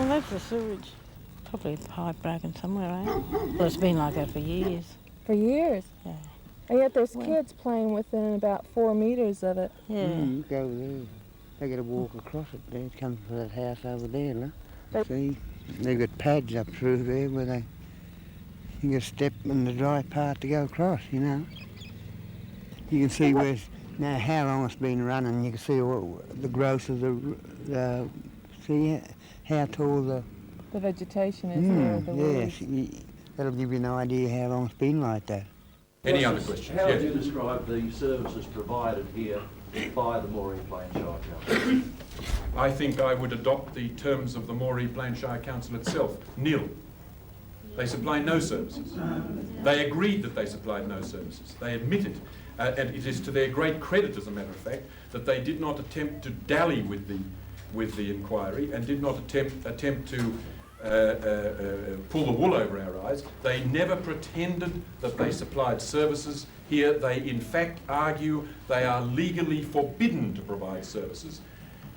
Well, that's the sewage. Probably a pipe broken somewhere, eh? Well, it's been like that for years. For years? Yeah. And yet there's kids playing within about 4 meters of it. Yeah. Look over there. They got to walk across it there. It comes from that house over there, look. See? They've got pads up through there where they... You can step in the dry part to go across, you know. You can see where... Now, how long it's been running, you can see all the growth of the see how tall the vegetation is here. The yes, that'll give you an idea how long it's been like that. Any other questions? How would you describe the services provided here by the Moree Plain Shire Council? I think I would adopt the terms of the Moree Plain Shire Council itself, nil. They supply no services. They agreed that they supplied no services. They admitted, and it is to their great credit, as a matter of fact, that they did not attempt to dally with the inquiry and did not attempt to pull the wool over our eyes. They never pretended that they supplied services. Here they in fact argue they are legally forbidden to provide services,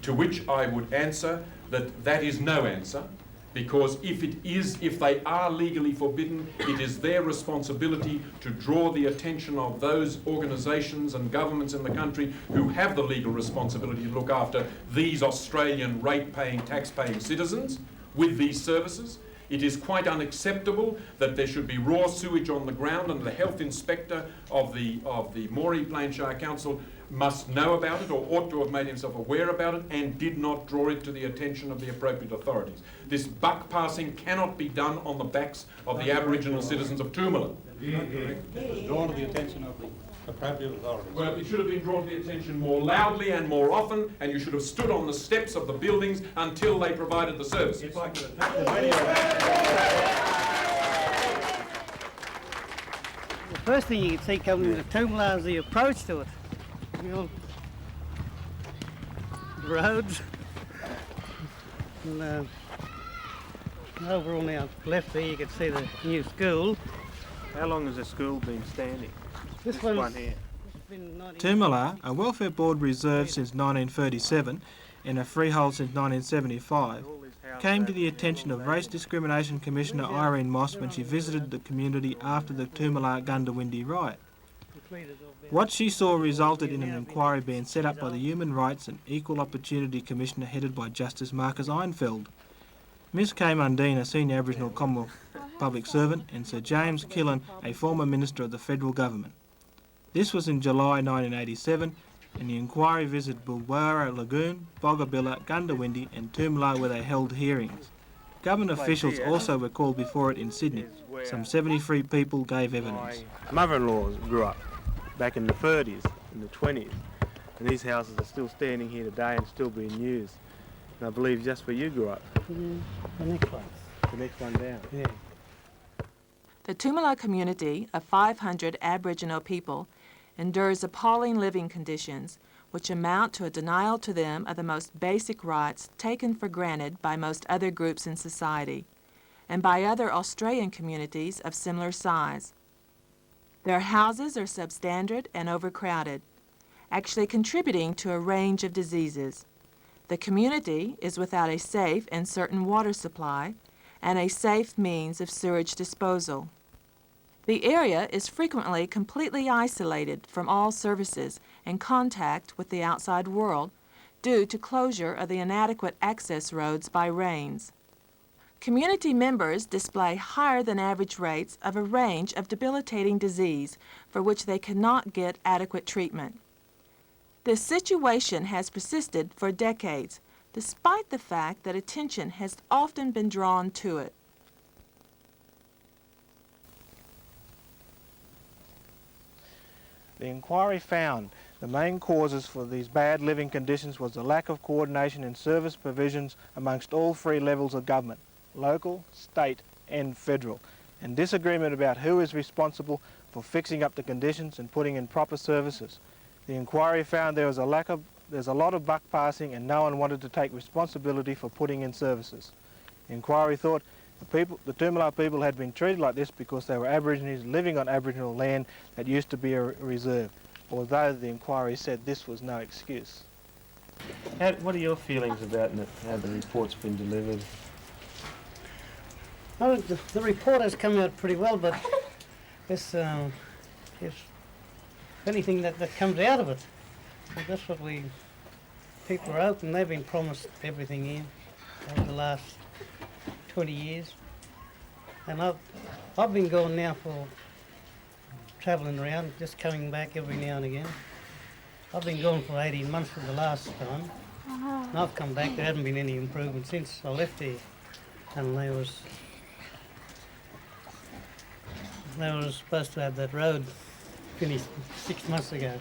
to which I would answer that that is no answer, because if they are legally forbidden, it is their responsibility to draw the attention of those organisations and governments in the country who have the legal responsibility to look after these Australian rate-paying, tax-paying citizens with these services. It is quite unacceptable that there should be raw sewage on the ground, and the health inspector of the Moree Plain Shire Council must know about it, or ought to have made himself aware about it, and did not draw it to the attention of the appropriate authorities. This buck passing cannot be done on the backs of the Aboriginal citizens of Toomelah. It was drawn to the attention of the appropriate authorities. Well, it should have been drawn to the attention more loudly and more often, and you should have stood on the steps of the buildings until they provided the services. If I could attack the video. The first thing you can see coming to Toomelah is the approach to it. You know, roads. And overall now left there you can see the new school. How long has the school been standing? This one here. Toomelah, a welfare board reserve since 1937 and a freehold since 1975, came to the attention of Race Discrimination Commissioner Irene Moss when she visited the community after the Toomelah Gundawindi riot. What she saw resulted in an inquiry being set up by the Human Rights and Equal Opportunity Commissioner headed by Justice Marcus Einfeld. Ms Kay Mundine, a senior Aboriginal Commonwealth public servant, and Sir James Killen, a former Minister of the Federal Government. This was in July 1987, and the inquiry visited Bulwara Lagoon, Boggabilla, Gundawindi and Toomelah where they held hearings. Government officials also were called before it in Sydney. Some 73 people gave evidence. My mother-in-law grew up back in the 30s, in the 20s, and these houses are still standing here today and still being used. And I believe just where you grew up. The next one. The next one down. Yeah. The Toomelah community of 500 Aboriginal people endures appalling living conditions which amount to a denial to them of the most basic rights taken for granted by most other groups in society and by other Australian communities of similar size. Their houses are substandard and overcrowded, actually contributing to a range of diseases. The community is without a safe and certain water supply and a safe means of sewage disposal. The area is frequently completely isolated from all services and contact with the outside world due to closure of the inadequate access roads by rains. Community members display higher than average rates of a range of debilitating disease for which they cannot get adequate treatment. This situation has persisted for decades, despite the fact that attention has often been drawn to it. The inquiry found the main causes for these bad living conditions was the lack of coordination in service provisions amongst all three levels of government, local, state and federal, and disagreement about who is responsible for fixing up the conditions and putting in proper services. The inquiry found there's a lot of buck passing and no one wanted to take responsibility for putting in services. The inquiry thought the Toomelah people had been treated like this because they were Aborigines living on Aboriginal land that used to be a reserve, although the inquiry said this was no excuse. What are your feelings about how the report's been delivered? Oh, the report has come out pretty well, but it's anything that comes out of it. So that's what people are hoping. They've been promised everything here over the last 20 years. And I've been going now for travelling around, just coming back every now and again. I've been going for 18 months for the last time. And I've come back, there hasn't been any improvement since I left here. And they was supposed to have that road finished 6 months ago.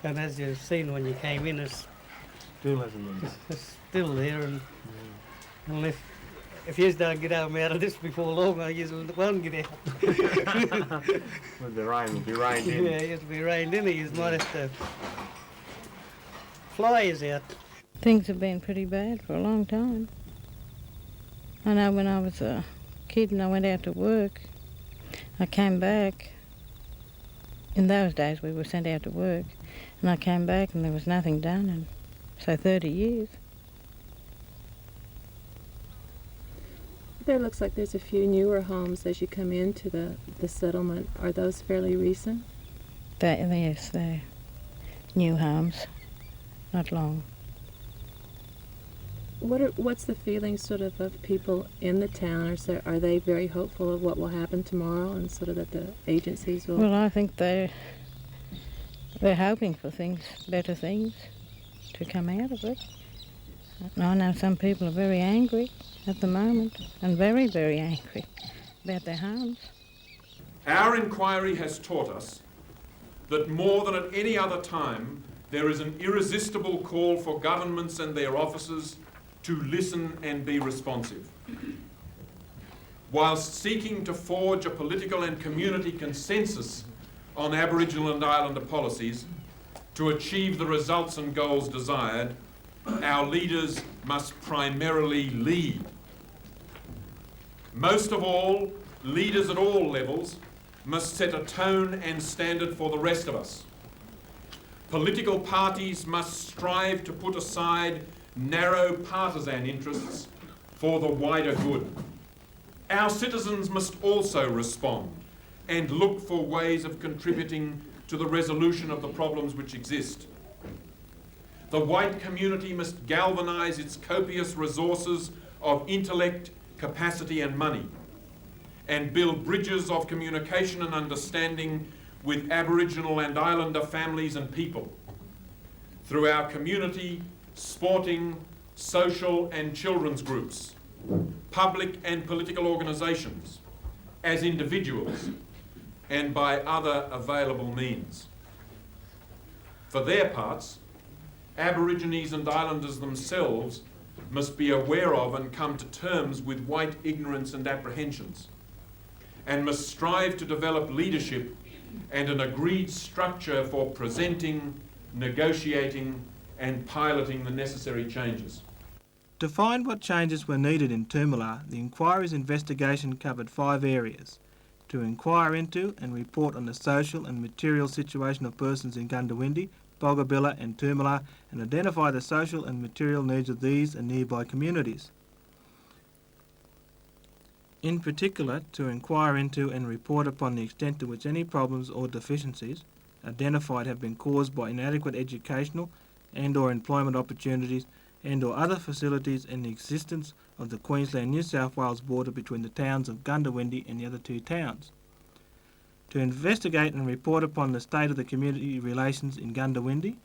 And as you've seen when you came in, it's still there. And if you don't get out of this before long, you won't get out. With the rain, will be rained in. Yeah, it'll be rained in. You might have to fly us out. Things have been pretty bad for a long time. I know when I was a kid and I went out to work, I came back. In those days we were sent out to work, and I came back and there was nothing done, and so 30 years. There looks like there's a few newer homes as you come into the settlement. Are those fairly recent? Yes, they're new homes, not long. What's the feeling sort of people in the town? Are they very hopeful of what will happen tomorrow and sort of that the agencies will... Well, I think they're hoping for better things to come out of it. I know some people are very angry at the moment, and very, very angry about their homes. Our inquiry has taught us that more than at any other time, there is an irresistible call for governments and their officers to listen and be responsive. Whilst seeking to forge a political and community consensus on Aboriginal and Islander policies to achieve the results and goals desired, our leaders must primarily lead. Most of all, leaders at all levels must set a tone and standard for the rest of us. Political parties must strive to put aside narrow partisan interests for the wider good. Our citizens must also respond and look for ways of contributing to the resolution of the problems which exist. The white community must galvanise its copious resources of intellect, capacity and money, and build bridges of communication and understanding with Aboriginal and Islander families and people through our community, sporting, social and children's groups, public and political organisations, as individuals, and by other available means. For their parts, Aborigines and Islanders themselves must be aware of and come to terms with white ignorance and apprehensions, and must strive to develop leadership and an agreed structure for presenting, negotiating and piloting the necessary changes. To find what changes were needed in Toomelah, the inquiry's investigation covered 5 areas: to inquire into and report on the social and material situation of persons in Gundawindi, Boggabilla and Toomelah, and identify the social and material needs of these and nearby communities. In particular, to inquire into and report upon the extent to which any problems or deficiencies identified have been caused by inadequate educational and or employment opportunities and or other facilities in the existence of the Queensland-New South Wales border between the towns of Gundawindi and the other 2 towns. To investigate and report upon the state of the community relations in Gundawindi,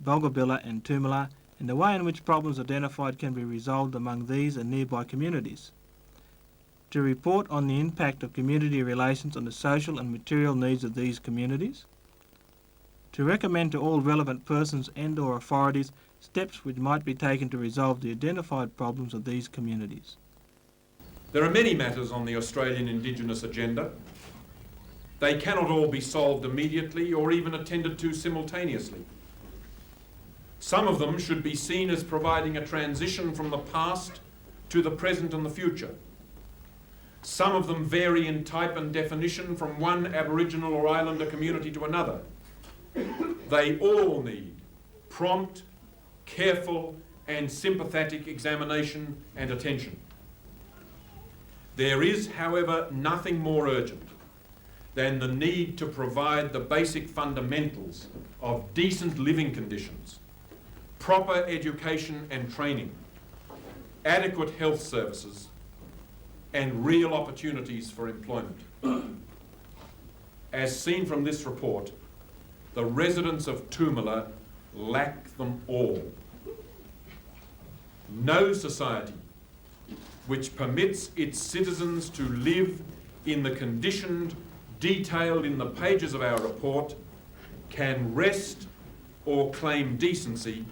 Boggabilla and Toomelah, and the way in which problems identified can be resolved among these and nearby communities. To report on the impact of community relations on the social and material needs of these communities. To recommend to all relevant persons and or authorities steps which might be taken to resolve the identified problems of these communities. There are many matters on the Australian Indigenous agenda. They cannot all be solved immediately or even attended to simultaneously. Some of them should be seen as providing a transition from the past to the present and the future. Some of them vary in type and definition from one Aboriginal or Islander community to another. They all need prompt, careful and sympathetic examination and attention. There is, however, nothing more urgent than the need to provide the basic fundamentals of decent living conditions, proper education and training, adequate health services, and real opportunities for employment. As seen from this report, the residents of Toomelah lack them all. No society which permits its citizens to live in the conditions detailed in the pages of our report can rest or claim decency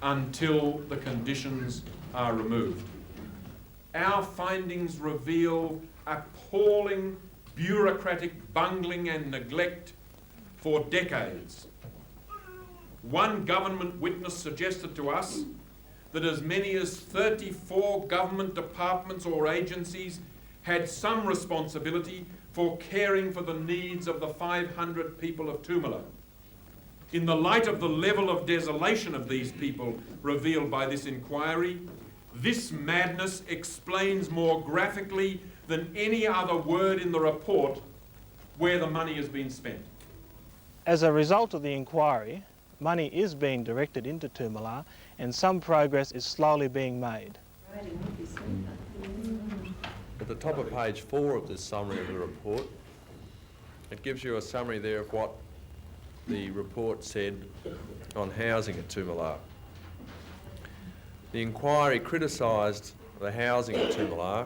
until the conditions are removed. Our findings reveal appalling bureaucratic bungling and neglect for decades. One government witness suggested to us that as many as 34 government departments or agencies had some responsibility for caring for the needs of the 500 people of Toomelah. In the light of the level of desolation of these people revealed by this inquiry, this madness explains more graphically than any other word in the report where the money has been spent. As a result of the inquiry, money is being directed into Toomelah and some progress is slowly being made. At the top of page 4 of this summary of the report, it gives you a summary there of what the report said on housing at Toomelah. The inquiry criticised the housing at Toomelah.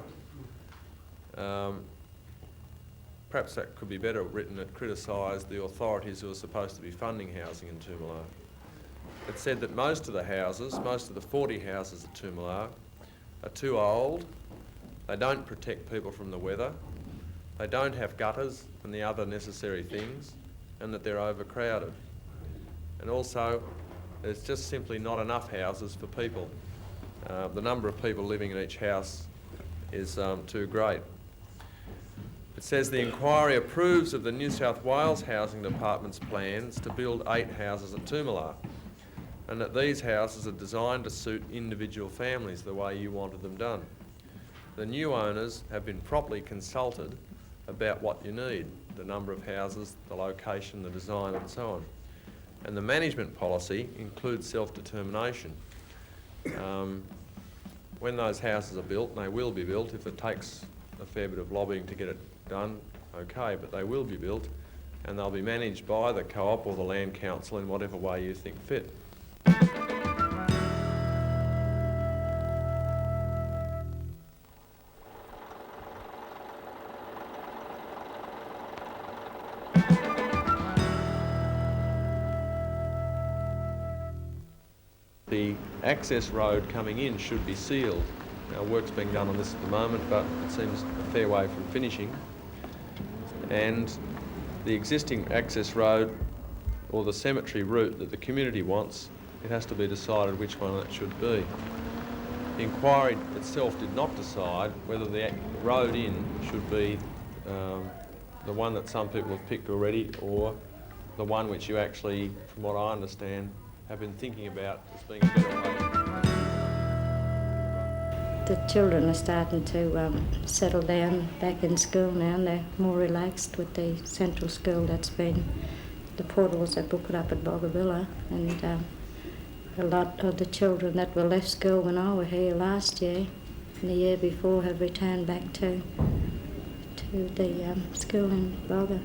Perhaps that could be better written. It criticised the authorities who are supposed to be funding housing in Toomelah. It said that most of the houses, most of the 40 houses at Toomelah, are too old, they don't protect people from the weather, they don't have gutters and the other necessary things, and that they're overcrowded. And also, there's just simply not enough houses for people. The number of people living in each house is too great. It says the inquiry approves of the New South Wales Housing Department's plans to build 8 houses at Toomelah, and that these houses are designed to suit individual families the way you wanted them done. The new owners have been properly consulted about what you need, the number of houses, the location, the design and so on. And the management policy includes self-determination. When those houses are built, and they will be built, if it takes a fair bit of lobbying to get it done, okay, but they will be built and they'll be managed by the co-op or the land council in whatever way you think fit. The access road coming in should be sealed. Now, work's being done on this at the moment, but it seems a fair way from finishing. And the existing access road, or the cemetery route that the community wants, it has to be decided which one it should be. The inquiry itself did not decide whether the road in should be the one that some people have picked already, or the one which you actually, from what I understand, have been thinking about as being a better way. The children are starting to settle down back in school now, and they're more relaxed with the central school that's been, the portals that were put up at Bogabilla, and a lot of the children that were left school when I was here last year and the year before have returned back to the school in Bogga.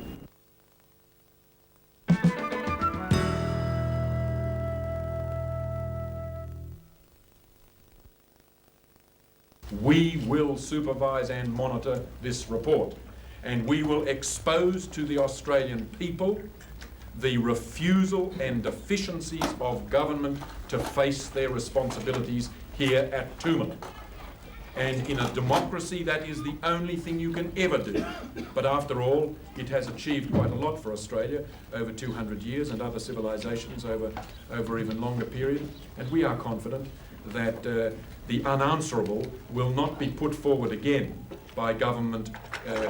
We will supervise and monitor this report, and we will expose to the Australian people the refusal and deficiencies of government to face their responsibilities here at Toomelah. And in a democracy, that is the only thing you can ever do. But after all, it has achieved quite a lot for Australia over 200 years, and other civilisations over even longer period. And we are confident that the unanswerable will not be put forward again by government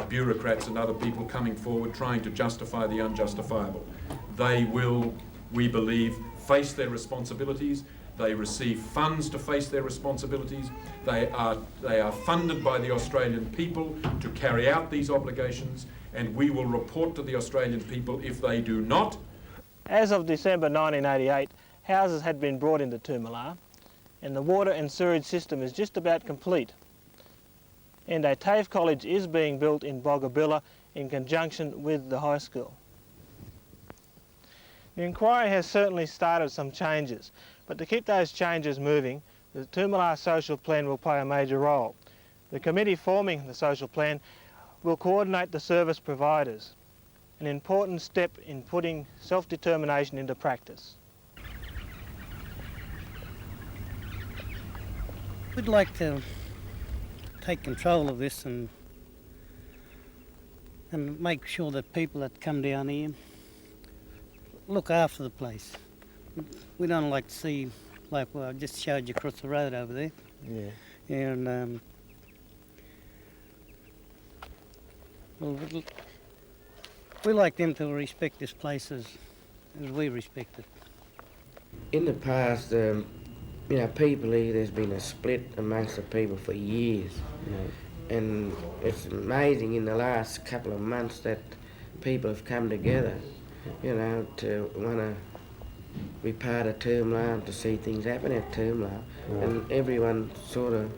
bureaucrats and other people coming forward trying to justify the unjustifiable. They will, we believe, face their responsibilities. They receive funds to face their responsibilities. They are funded by the Australian people to carry out these obligations, and we will report to the Australian people if they do not. As of December 1988, houses had been brought into Toomelah, and the water and sewerage system is just about complete. And a TAFE college is being built in Boggabilla in conjunction with the high school. The inquiry has certainly started some changes, but to keep those changes moving, the Toomelah social plan will play a major role. The committee forming the social plan will coordinate the service providers, an important step in putting self-determination into practice. We'd like to take control of this and make sure that people that come down here look after the place. We don't like to see, like I just showed you across the road over there. Yeah. And we like them to respect this place as we respect it. In the past, people here, there's been a split amongst the people for years. Yeah. And it's amazing in the last couple of months that people have come together, to want to be part of Toomelah, to see things happen at Toomelah. Yeah. And everyone sort of,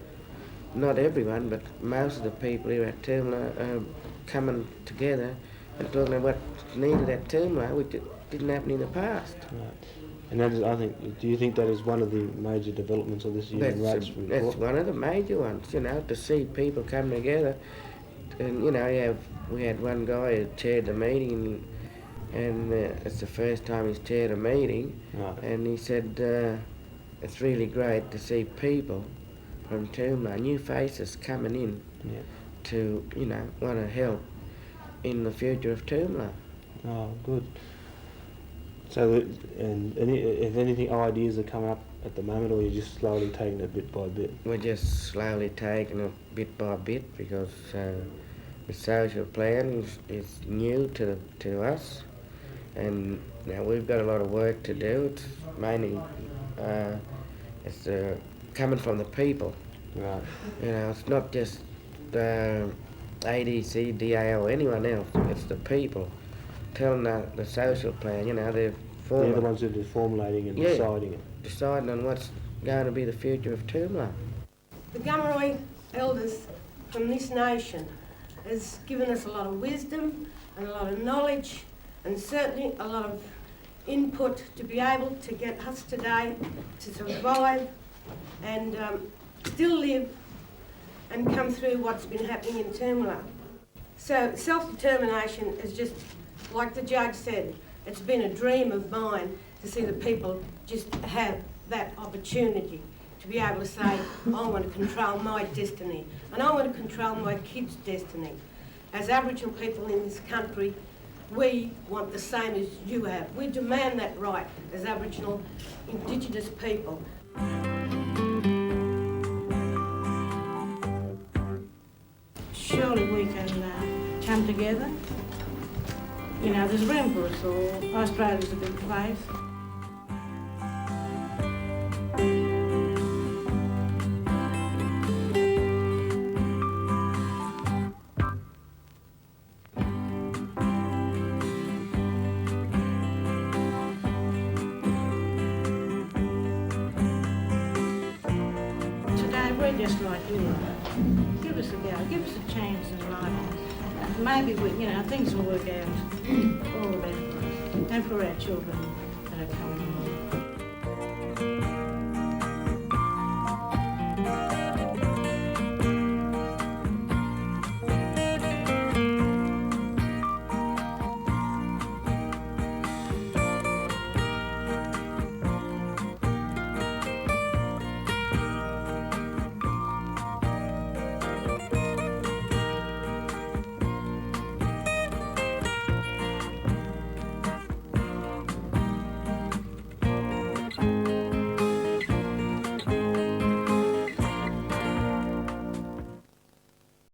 not everyone, but most of the people here at Toomelah are coming together and talking about what's needed at Toomelah, which didn't happen in the past. Right. And that is, I think, do you think that is one of the major developments of this human rights report? That's one of the major ones, to see people come together. And, we had one guy who chaired the meeting, and it's the first time he's chaired a meeting. Right. And he said it's really great to see people from Toomelah, new faces coming in to, want to help in the future of Toomelah. Oh, good. So, if anything, ideas are coming up at the moment, or you're just slowly taking it bit by bit? We're just slowly taking it bit by bit because the social plan is new to us, and now we've got a lot of work to do. It's mainly coming from the people. Right. It's not just ADC, DA or anyone else. It's the people telling the social plan. They're the ones that are formulating and deciding it. Deciding on what's going to be the future of Toomelah. The Gummeroi elders from this nation has given us a lot of wisdom and a lot of knowledge and certainly a lot of input to be able to get us today to survive and still live and come through what's been happening in Toomelah. So self-determination is just, like the judge said, it's been a dream of mine to see the people just have that opportunity to be able to say, I want to control my destiny and I want to control my kids' destiny. As Aboriginal people in this country, we want the same as you have. We demand that right as Aboriginal Indigenous people. Surely we can come together. There's room for us all. Australia's a big place. Today we're just like you are. Give us a go. Give us a chance in life. Maybe things will work out all the better for us and for our children that are coming.